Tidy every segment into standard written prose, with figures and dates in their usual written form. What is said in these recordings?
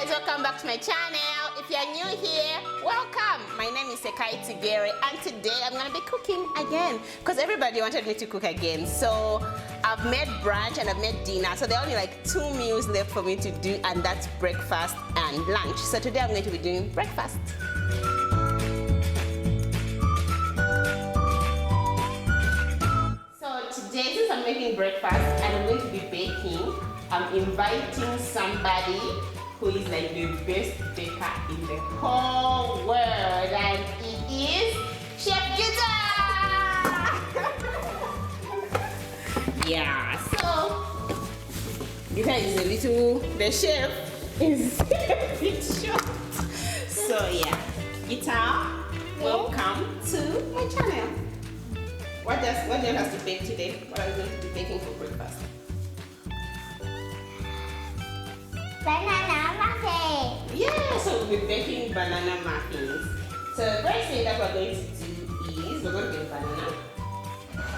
guys, welcome back to my channel. If you're new here, welcome. My name is Sekayi and today I'm gonna be cooking again because everybody wanted me to cook again. So I've made brunch and I've made dinner, so there are only like 2 meals left for me to do, and that's breakfast and lunch. So today I'm going to be doing breakfast. So today, since I'm making breakfast and I'm going to be baking, I'm inviting somebody who is like the best baker in the whole world, and it is Chef Gita! Yeah, so Gita is the chef is a bit short. So yeah, Gita, welcome to my channel. What do you have to bake today? What are you going to be baking for breakfast? Banana muffins. Yeah, so we'll be baking banana muffins. So the first thing that we're going to do is we're going to get banana.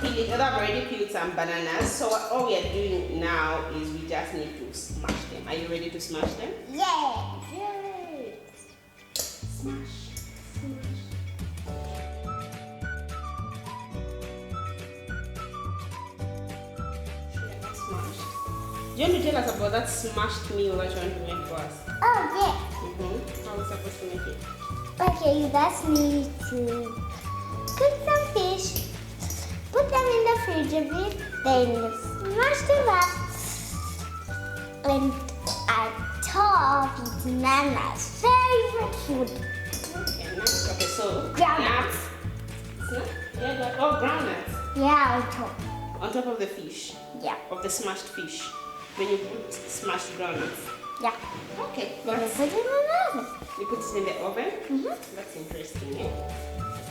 I've already peeled some bananas. So all we are doing now is we just need to smash them. Are you ready to smash them? Yeah. Yay! Smash. Do you want to tell us about that smashed meal that you want to make for us? Oh, yeah. How are we supposed to make it? Okay, you guys need to cook some fish, put them in the fridge a bit, then smash them up, and at top is Nana's favorite food. Okay, nice. Okay, so Groundnuts. Yeah, groundnuts. Yeah, on top. On top of the fish. Yeah. Of the smashed fish. When you put smashed groundnuts. Yeah. Okay. Then we put it in the oven. You put it in the oven? Mm-hmm. That's interesting, eh?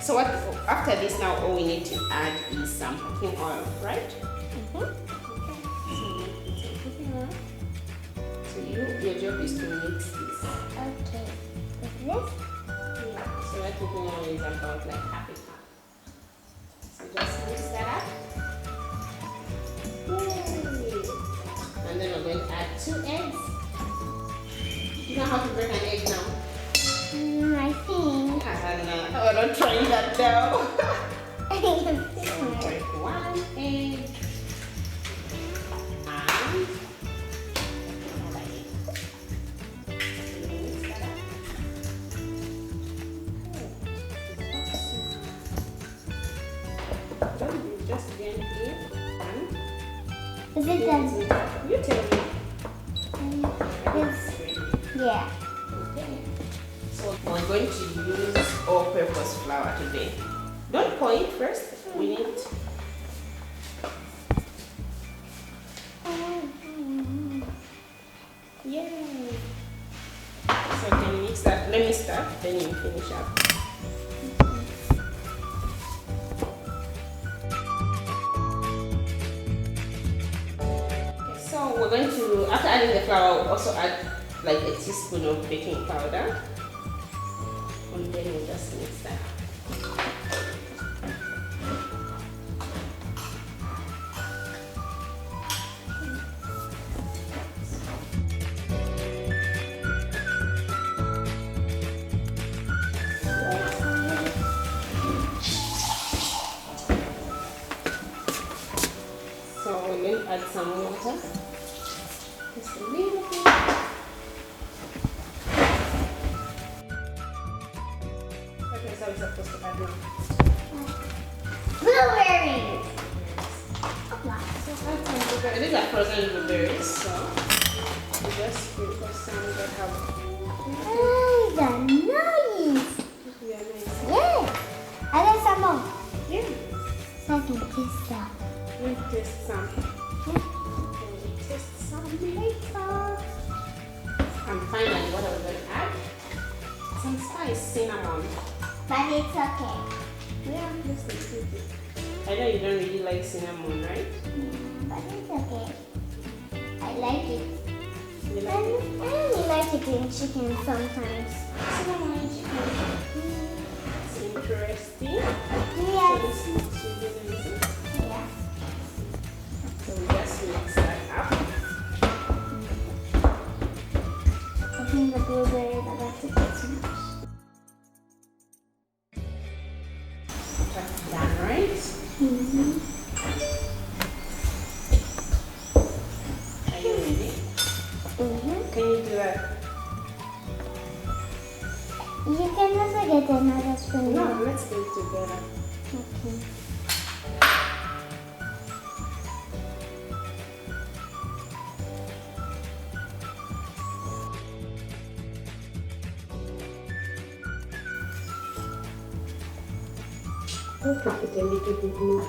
So what after this now all we need to add is some cooking oil, right? Mm-hmm. Okay. So we put some cooking oil. So your job is to mix this. Okay. With this? Yeah. So that cooking oil is about like half a cup. So just mix that up. And then we're going to add 2 eggs. You know how to break an egg now? I think. I'm not trying that now. Okay. So break 1 egg. And another egg. Mix that up. Then just again here. Is it done? You tell me. Yeah. Okay. So we're going to use all-purpose flour today. Don't pour it first. We need. Yay! So can you mix that? Let me start. Then you finish up. So we're going to, after adding the flour, we'll also add like a teaspoon of baking powder, and then we'll just mix that. So we're going to add some water. Just a little bit. Okay, so we're supposed to add now. Blueberries. So add some blueberries. These are frozen blueberries, so we just sprinkle some that have. Oh, they're nice. Yeah, nice. Yeah. I got some more. Yeah. So I can taste them. We'll taste some. And we taste some later. And finally, what are we going to add? Some spice, cinnamon. But it's okay. Yeah, just a little bit. I know you don't really like cinnamon, right? But it's okay. I like it. You I like it? only like it in chicken sometimes. Cinnamon and chicken. It's interesting. Yes. So this should be easy. Yeah. So we just mix that up. making the blueberry that I think it's nice. That's done, right? Mm-hmm. Are you ready? Mm-hmm. Can you do that? You can also get another spoon. No, let's do it together. Okay. Put it a little bit more.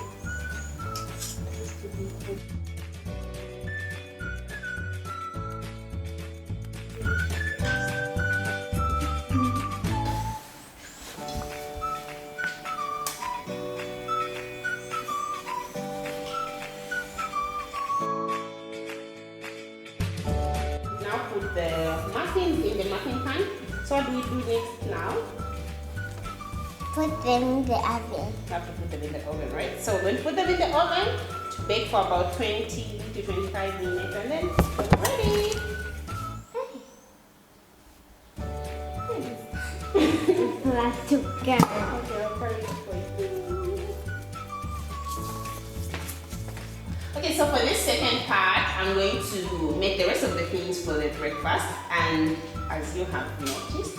Now put the muffins in the muffin pan. So what do we do next now? Put them in the oven. Have to put them in the oven, right? So we're going to put them in the oven to bake for about 20 to 25 minutes and then we're ready. Let's together. Okay, I'll carry it for you. Okay, so for this second part, I'm going to make the rest of the things for the breakfast. And as you have noticed,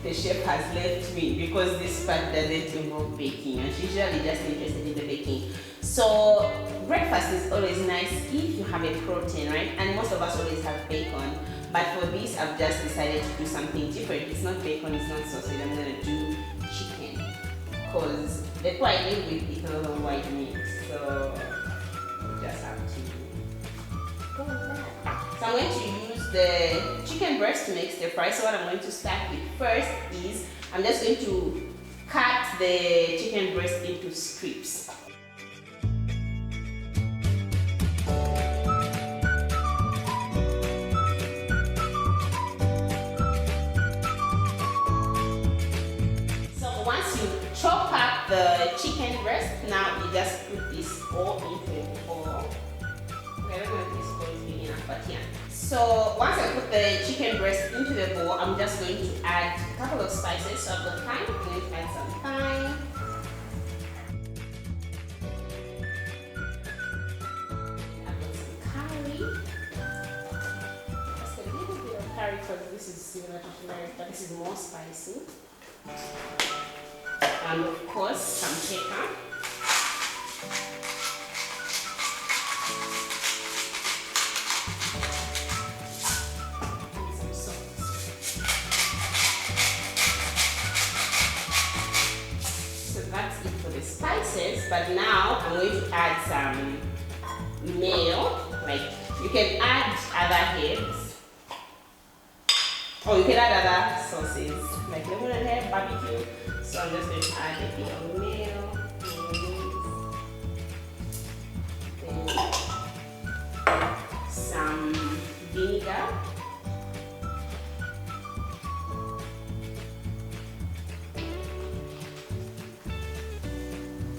the chef has left me because this part doesn't involve baking and she's usually just interested in the baking. So breakfast is always nice if you have a protein, right? And most of us always have bacon. But for this, I've just decided to do something different. It's not bacon, it's not sausage. I'm gonna do chicken because the people I live with eat a lot of white meat. So we just have to go with that. So I'm going to use the chicken breast to make stir fry. So what I'm going to start with first is I'm just going to cut the chicken breast into strips. So once you chop up the chicken breast, now you just put this all into a bowl. Okay, I don't know if this bowl is big enough, but yeah. So once I put the chicken breast into the bowl, I'm just going to add a couple of spices. So I've got thyme. I'm going to add some thyme. I've got some curry. Just a little bit of curry because this is similar to turmeric, but this is more spicy. And of course, some pepper. Spices, but now I'm going to add some mayo. Like you can add other herbs, or you can add other sauces like lemon and herb, barbecue. So I'm just going to add a bit of mayo, then some vinegar.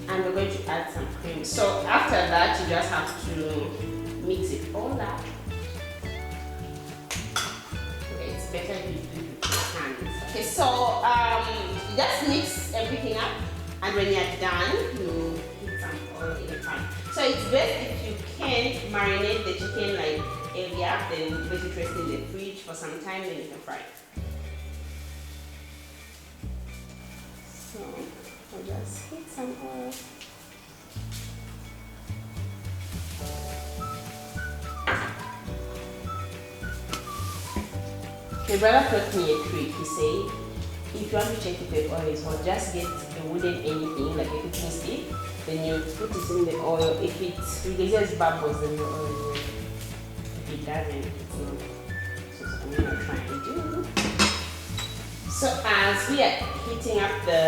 And we're going to add some cream. So after that, you just have to mix it all up. Okay, it's better if you do it with your hands. Okay, so you just mix everything up, and when you're done, you put some oil in the pan. So it's best if you can marinate the chicken like earlier, then let it rest in the fridge for some time, then you can fry it. So I'll just hit some oil. My brother taught me a trick. He said, if you want to check if the oil is hot, just get a wooden anything, like a cooking stick, then you put it in the oil. If it releases bubbles, then the oil will. If it doesn't, it's not. So I'm going to try and do. So as we are heating up the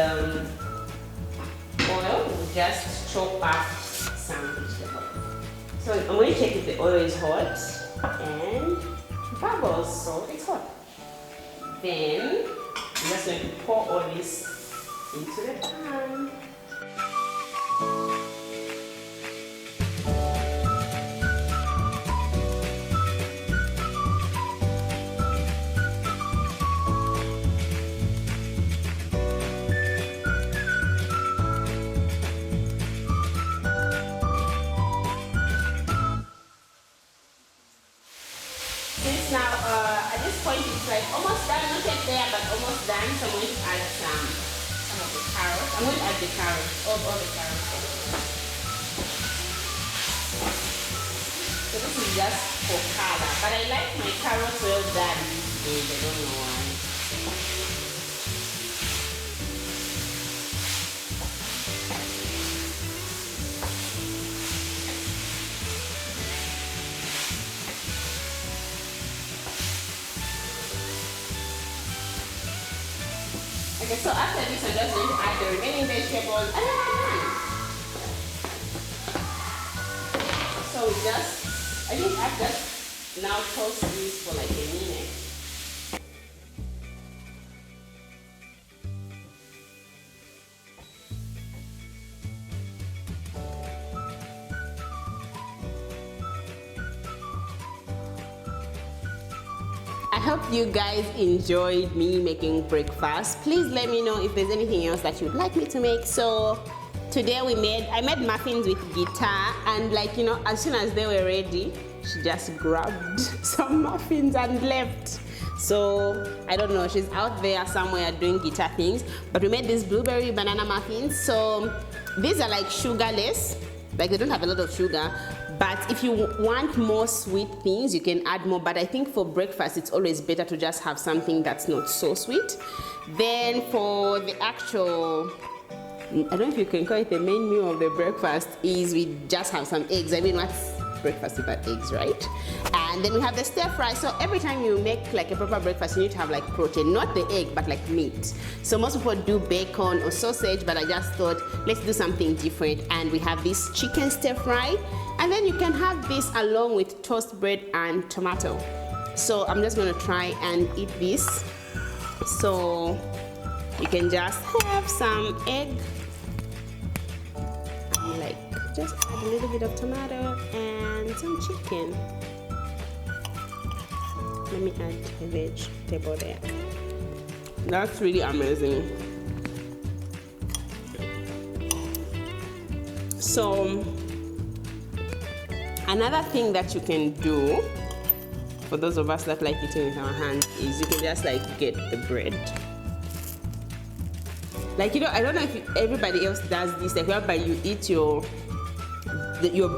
oil, we'll just chop up some vegetables. So I'm going to check if the oil is hot and bubbles, so it's hot. Then I'm just going to pour all this into the pan. It's like almost done, not yet there, but almost done. So I'm going to add some of the carrots. I'm going to add the carrots, all the carrots. So this is just for color, but I like my carrots well done these days. I don't know why. Okay, so after this, I'm just going to add the remaining vegetables. And then I'm done. So I think I've just now toast these for like a minute. I hope you guys enjoyed me making breakfast. Please let me know if there's anything else that you'd like me to make. So today I made muffins with Gita, and like, you know, as soon as they were ready, she just grabbed some muffins and left. So I don't know, she's out there somewhere doing Gita things, but we made these blueberry banana muffins. So these are like sugarless, like they don't have a lot of sugar. But if you want more sweet things, you can add more. But I think for breakfast, it's always better to just have something that's not so sweet. Then for the actual, I don't know if you can call it the main meal of the breakfast, is we just have some eggs. I mean, what's breakfast without eggs, right? And then we have the stir fry. So every time you make like a proper breakfast, you need to have like protein, not the egg, but like meat. So most people do bacon or sausage, but I just thought, let's do something different. And we have this chicken stir fry. And then you can have this along with toast bread and tomato. So I'm just gonna try and eat this. So you can just have some egg, like just add a little bit of tomato and some chicken. Let me add a vegetable there. That's really amazing. So another thing that you can do, for those of us that like eating with our hands, is you can just like get the bread. Like, you know, I don't know if everybody else does this, like whereby you eat your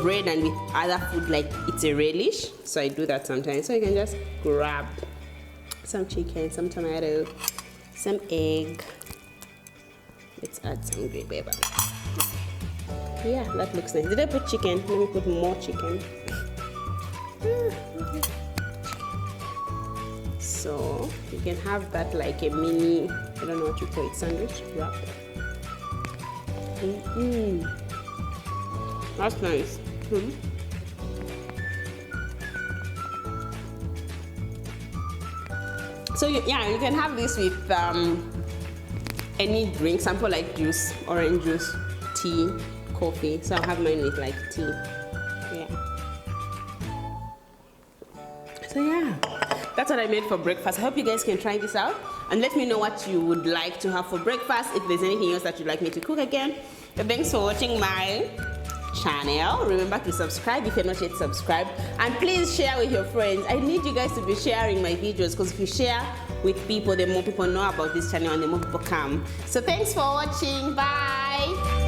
bread and with other food, like it's a relish. So I do that sometimes. So you can just grab some chicken, some tomato, some egg. Let's add some green pepper. Yeah, that looks nice. Did I put chicken? Let me put more chicken. So you can have that like a mini, I don't know what you call it, sandwich wrap. That's nice. So you can have this with any drink, sample like juice, orange juice, tea, coffee. So I'll have mine with like tea. Yeah. So yeah, that's what I made for breakfast. I hope you guys can try this out and let me know what you would like to have for breakfast, if there's anything else that you'd like me to cook again. So thanks for watching my channel. Remember to subscribe if you're not yet subscribed, and please share with your friends. I need you guys to be sharing my videos, because if you share with people, the more people know about this channel and the more people come. So thanks for watching. Bye.